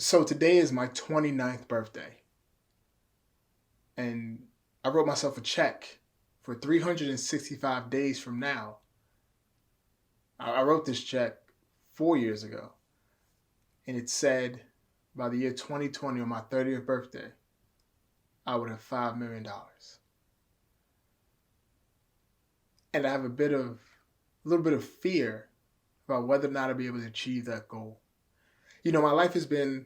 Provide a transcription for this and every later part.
So today is my 29th birthday, and I wrote myself a check for 365 days from now. I wrote this check 4 years ago, and it said by the year 2020, on my 30th birthday, I would have $5 million. And I have a little bit of fear about whether or not I'll be able to achieve that goal. My life has been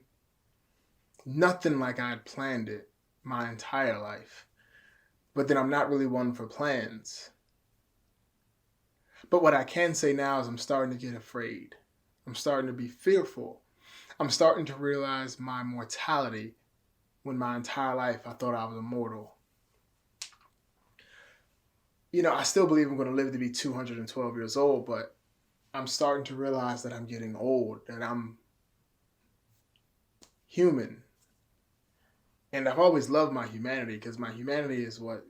nothing like I had planned it my entire life. But then I'm not really one for plans. But what I can say now is I'm starting to get afraid. I'm starting to be fearful. I'm starting to realize my mortality when my entire life I thought I was immortal. I still believe I'm going to live to be 212 years old, but I'm starting to realize that I'm getting old, that I'm human. And I've always loved my humanity because my humanity is what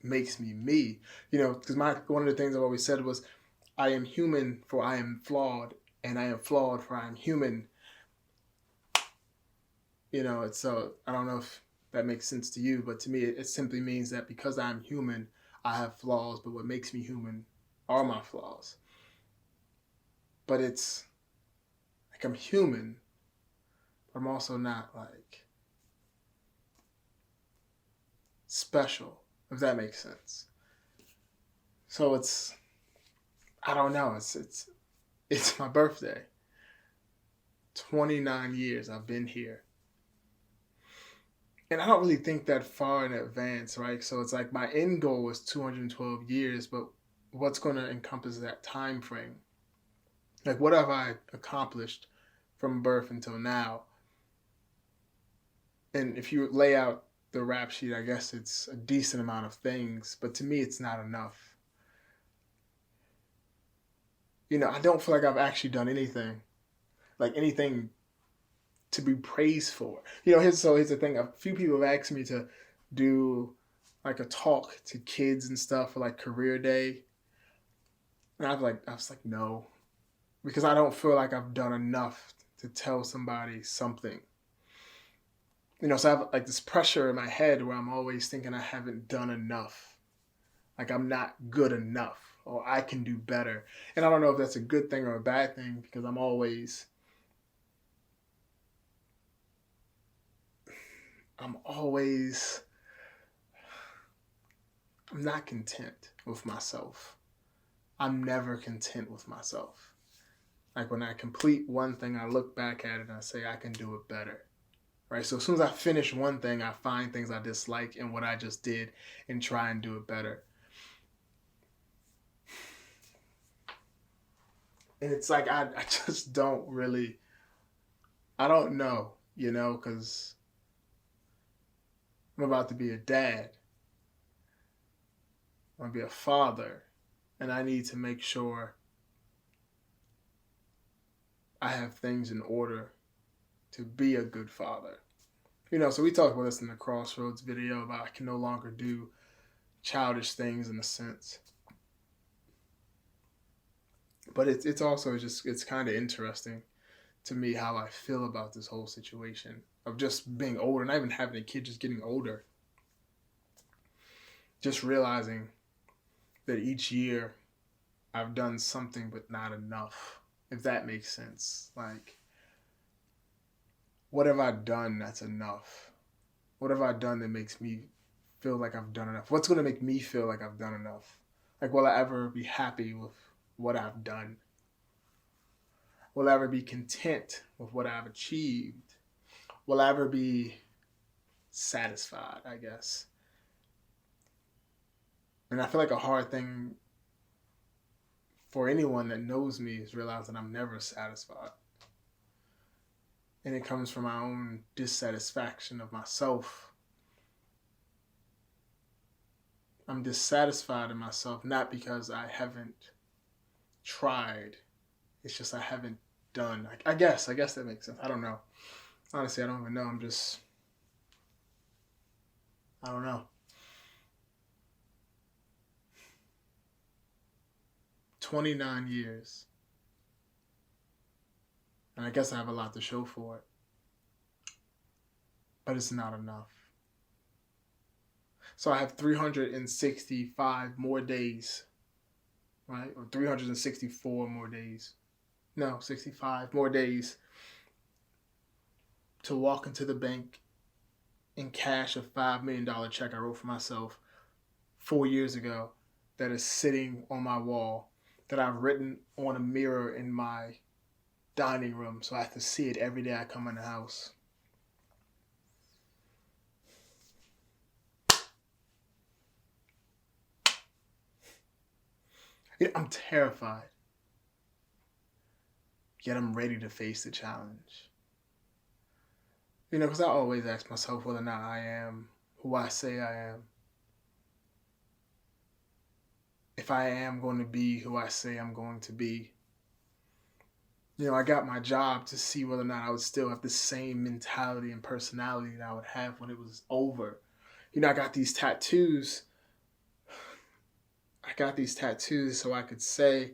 makes me me. Because one of the things I've always said was, I am human for I am flawed, and I am flawed for I am human. It's so I don't know if that makes sense to you, but to me, it simply means that because I'm human, I have flaws, but what makes me human are my flaws. But it's like I'm human, but I'm also not like special, if that makes sense. So I don't know. It's my birthday. 29 years I've been here. And I don't really think that far in advance, right? So it's like my end goal is 212 years, but what's going to encompass that time frame? Like, what have I accomplished from birth until now? And if you lay out the rap sheet, I guess it's a decent amount of things, but to me, it's not enough. I don't feel like I've actually done anything, like anything to be praised for. Here's the thing. A few people have asked me to do like a talk to kids and stuff for like career day. And I was like, no, because I don't feel like I've done enough to tell somebody something. So I have like this pressure in my head where I'm always thinking I haven't done enough. Like I'm not good enough or I can do better. And I don't know if that's a good thing or a bad thing because I'm always I'm not content with myself. I'm never content with myself. Like when I complete one thing, I look back at it and I say I can do it better. Right? So as soon as I finish one thing, I find things I dislike in what I just did and try and do it better. And it's like I just don't really I don't know, because I'm about to be a dad. I'm gonna be a father, and I need to make sure I have things in order to be a good father. So we talked about this in the Crossroads video about I can no longer do childish things in a sense. But it's also just it's kind of interesting to me how I feel about this whole situation of just being older, not even having a kid, just getting older. Just realizing that each year I've done something but not enough, if that makes sense. Like, what have I done that's enough? What have I done that makes me feel like I've done enough? What's going to make me feel like I've done enough? Like, will I ever be happy with what I've done? Will I ever be content with what I've achieved? Will I ever be satisfied, I guess? And I feel like a hard thing for anyone that knows me is realizing I'm never satisfied. And it comes from my own dissatisfaction of myself. I'm dissatisfied in myself, not because I haven't tried. It's just I haven't done. I guess that makes sense. I don't know. Honestly, I don't even know. I don't know. 29 years. And I guess I have a lot to show for it. But it's not enough. So I have 365 more days, right? Or 364 more days. No, 65 more days to walk into the bank and cash a $5 million check I wrote for myself 4 years ago that is sitting on my wall, that I've written on a mirror in my dining room so I have to see it every day I come in the house. I'm terrified, yet I'm ready to face the challenge. Because I always ask myself whether or not I am who I say I am. If I am going to be who I say I'm going to be. I got my job to see whether or not I would still have the same mentality and personality that I would have when it was over. I got these tattoos. So I could say,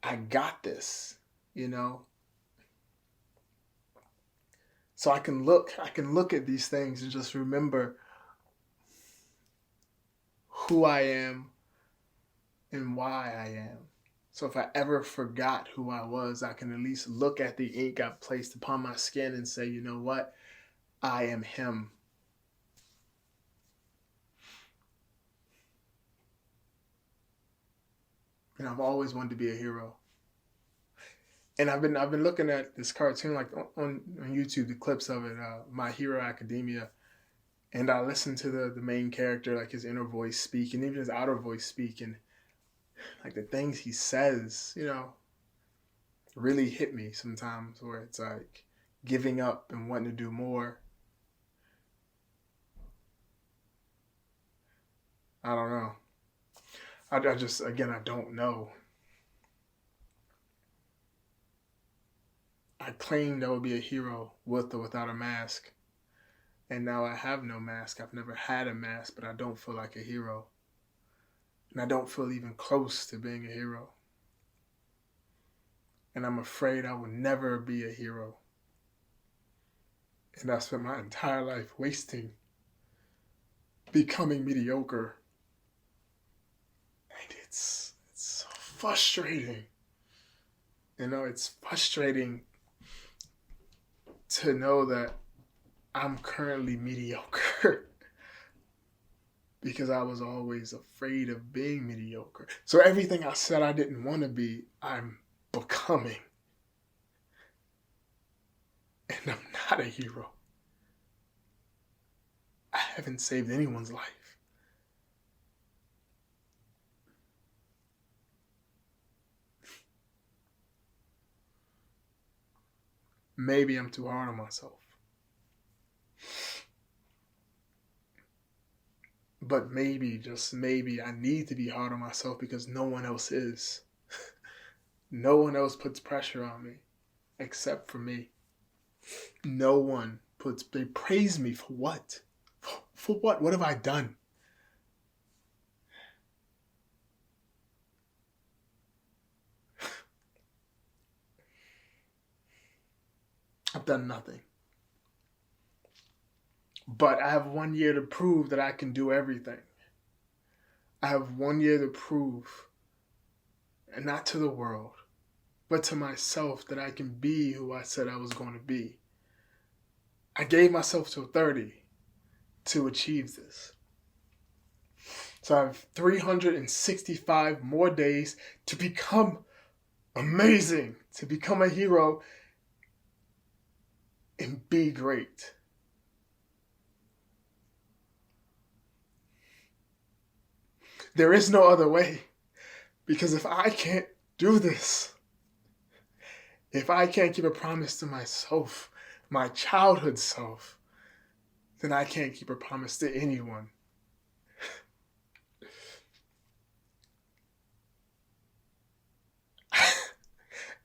I got this, So I can look at these things and just remember who I am and why I am. So if I ever forgot who I was, I can at least look at the ink I've placed upon my skin and say, you know what? I am him. And I've always wanted to be a hero. And I've been looking at this cartoon like on YouTube, the clips of it, My Hero Academia. And I listen to the main character, like his inner voice speak, and even his outer voice speak, and like the things he says, really hit me sometimes, where it's like giving up and wanting to do more. I don't know. I don't know. I claimed I would be a hero with or without a mask. And now I have no mask. I've never had a mask, but I don't feel like a hero. And I don't feel even close to being a hero. And I'm afraid I will never be a hero. And I spent my entire life wasting, becoming mediocre. And it's so frustrating. It's frustrating to know that I'm currently mediocre because I was always afraid of being mediocre. So everything I said I didn't want to be, I'm becoming. And I'm not a hero. I haven't saved anyone's life. Maybe I'm too hard on myself. But maybe, just maybe, I need to be hard on myself because no one else is. No one else puts pressure on me except for me. No one they praise me for what? For what? What have I done? I've done nothing. But I have 1 year to prove that I can do everything. I have 1 year to prove, and not to the world, but to myself, that I can be who I said I was going to be. I gave myself till 30 to achieve this. So I have 365 more days to become amazing, to become a hero, and be great. There is no other way. Because if I can't do this, if I can't keep a promise to myself, my childhood self, then I can't keep a promise to anyone.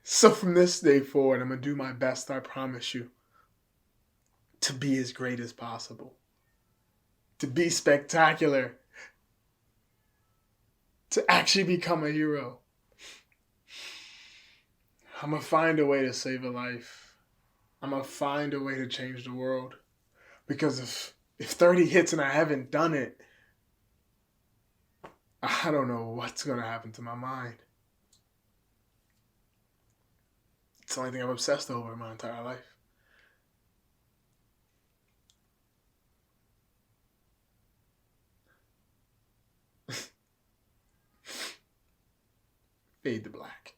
So from this day forward, I'm going to do my best, I promise you, to be as great as possible, to be spectacular, to actually become a hero. I'm gonna find a way to save a life. I'm gonna find a way to change the world. Because if 30 hits and I haven't done it, I don't know what's gonna happen to my mind. It's the only thing I've obsessed over my entire life. Fade to black.